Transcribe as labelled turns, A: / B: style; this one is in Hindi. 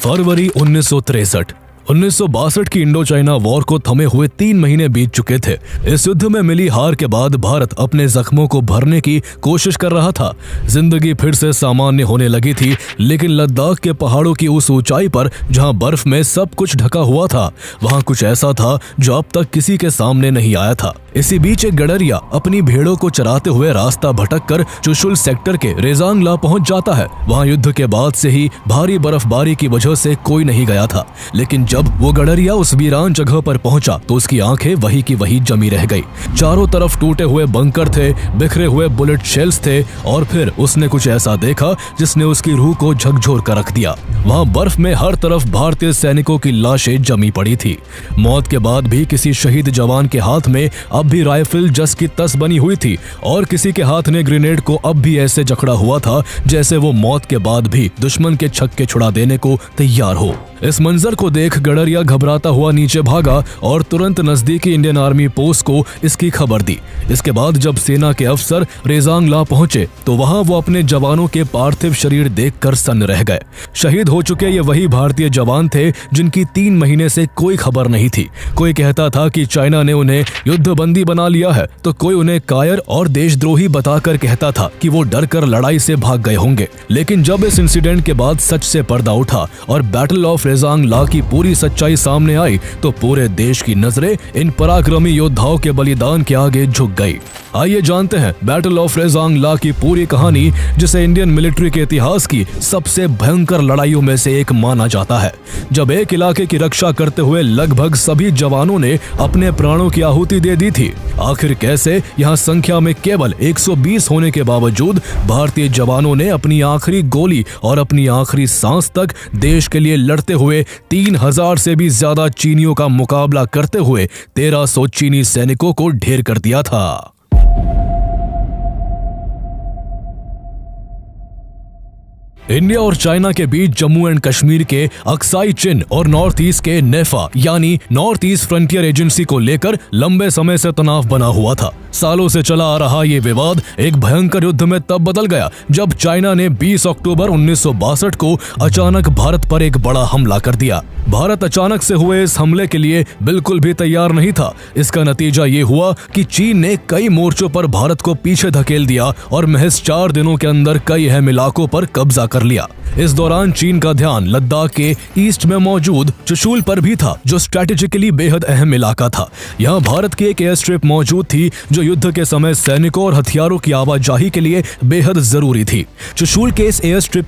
A: फरवरी 1963। 1962 की इंडो चाइना वॉर को थमे हुए 3 महीने बीत चुके थे। इस युद्ध में मिली हार के बाद भारत अपने जख्मों को भरने की कोशिश कर रहा था। जिंदगी फिर से सामान्य होने लगी थी, लेकिन लद्दाख के पहाड़ों की उस ऊंचाई पर जहां बर्फ में सब कुछ ढका हुआ था, वहां कुछ ऐसा था जो अब तक किसी के सामने नहीं आया था। इसी बीच एक गडरिया अपनी भेड़ों को चराते हुए रास्ता भटककर चुशुल सेक्टर के रेजांगला पहुंच जाता है। वहां युद्ध के बाद से ही भारी बर्फबारी की वजह से कोई नहीं गया था, लेकिन जब वो गडरिया उस वीरान जगह पर पहुंचा तो उसकी आंखें वही की वही जमी रह गई। चारों तरफ टूटे हुए बंकर थे, बिखरे हुए बुलेट शेल्स थे, और फिर उसने कुछ ऐसा देखा जिसने उसकी रूह को झकझोर कर रख दिया। वहां बर्फ में हर तरफ भारतीय सैनिकों की लाशें जमी पड़ी थी। मौत के बाद भी किसी शहीद जवान के हाथ में अब भी राइफल जस की तस बनी हुई थी, और किसी के हाथ ने ग्रेनेड को अब भी ऐसे जकड़ा हुआ था जैसे वो मौत के बाद भी दुश्मन के छक्के छुड़ा देने को तैयार हो। इस मंजर को देख गडरिया घबराता हुआ नीचे भागा और तुरंत नजदीकी इंडियन आर्मी पोस्ट को इसकी खबर दी। इसके बाद जब सेना के अफसर रेजांगला पहुंचे तो वहां वो अपने जवानों के पार्थिव शरीर देखकर सन्न रह गए। शहीद हो चुके ये वही भारतीय जवान थे जिनकी 3 महीने से कोई खबर नहीं थी। कोई कहता था कि चाइना ने उन्हें युद्धबंदी बना लिया है, तो कोई उन्हें कायर और देशद्रोही बताकर कहता था कि वो डरकर लड़ाई से भाग गए होंगे। लेकिन जब इस इंसिडेंट के बाद सच से पर्दा उठा और बैटल ऑफ रेजांगला की पूरी सच्चाई सामने आई तो पूरे देश की नजरें इन पराक्रमी योद्धाओं के बलिदान के आगे झुक गई। आइए जानते हैं बैटल ऑफ रेजांगला की पूरी कहानी, जिसे इंडियन मिलिट्री के इतिहास की सबसे भयंकर लड़ाइयों में से एक माना जाता है, जब एक इलाके की रक्षा करते हुए लगभग सभी जवानों ने अपने प्राणों की आहुति दे दी थी। आखिर कैसे यहाँ संख्या में केवल 120 होने के बावजूद भारतीय जवानों ने अपनी आखिरी गोली और अपनी आखिरी सांस तक देश के लिए लड़ते हुए 3000 से भी ज्यादा चीनियों का मुकाबला करते हुए 1300 चीनी सैनिकों को ढेर कर दिया था। इंडिया और चाइना के बीच जम्मू एंड कश्मीर के अक्साई चिन और नॉर्थ ईस्ट के नेफा यानी नॉर्थ ईस्ट फ्रंटियर एजेंसी को लेकर लंबे समय से तनाव बना हुआ था। सालों से चला आ रहा ये विवाद एक भयंकर युद्ध में तब बदल गया जब चाइना ने 20 अक्टूबर 1962 को अचानक भारत पर एक बड़ा हमला कर दिया। भारत अचानक से हुए इस हमले के लिए बिल्कुल भी तैयार नहीं था। इसका नतीजा ये हुआ कि चीन ने कई मोर्चों पर भारत को पीछे धकेल दिया और महज 4 दिनों के अंदर कई अहम इलाकों पर कब्जा कर लिया। इस दौरान चीन का ध्यान लद्दाख के ईस्ट में मौजूद चुशुल पर भी था, जो स्ट्रेटेजिकली बेहद अहम इलाका था। यहाँ भारत की एक एयर स्ट्रिप मौजूद थी जो युद्ध के समय सैनिकों और हथियारों की आवाजाही के लिए बेहद जरूरी थी। चुशुल के इस एयर स्ट्रिप